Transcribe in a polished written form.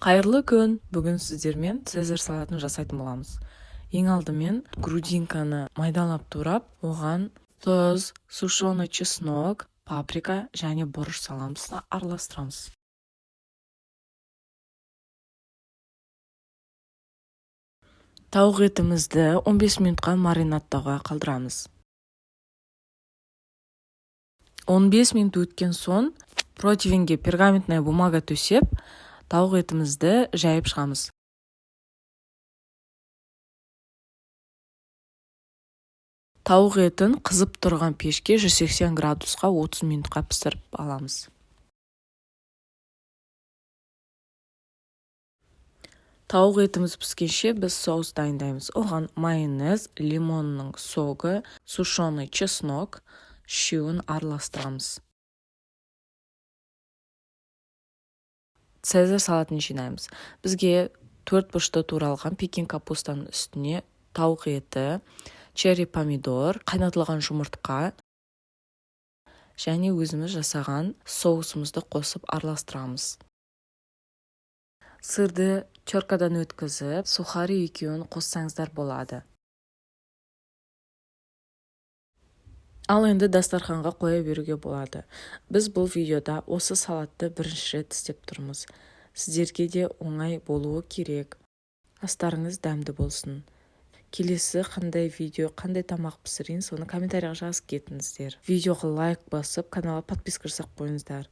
Қайырлы күн! Бүгін сіздермен цезарь салатын жасайтын боламыз. Ең алдымен грудинканы майдалап турап, оған тұз, сушеный чеснок, паприка және бұрыш саламыз да араластырамыз. Тауық етімізді 15 минутқа маринадтауға қалдырамыз. 15 минут өткен соң противенге пергаментная бумага төсеп, тауық етімізді жайып шығамыз. Тауық етін қызып тұрған пешке 180 градусқа 30 минутқа пісіріп аламыз. Тауық етіміз піскенше біз соус дайындаймыз. Оған майонез, лимонның соғы, сушеный чеснок, үшеуін араластырамыз. Цезарь салатын жинаймыз. Бізге 4 бұрышты туралған пекин капустаның үстіне тауық еті, черри помидор, қайнатылған жұмыртқа және өзіміз жасаған соусымызды қосып араластырамыз. Сырды теркадан өткізіп, сухари екеуін қоссаңыздар болады. Ал енді дастарханға қоя беруге болады. Біз бұл видеода осы салатты бірінші рет істеп тұрмыз. Сіздерге де оңай болуы керек. Астарыңыз дәмді болсын. Келесі қандай видео, қандай тамақ пісірейін, соны комментарияға жазып кетіңіздер. Видеоға лайк басып, каналға подписка жасап қойыңыздар.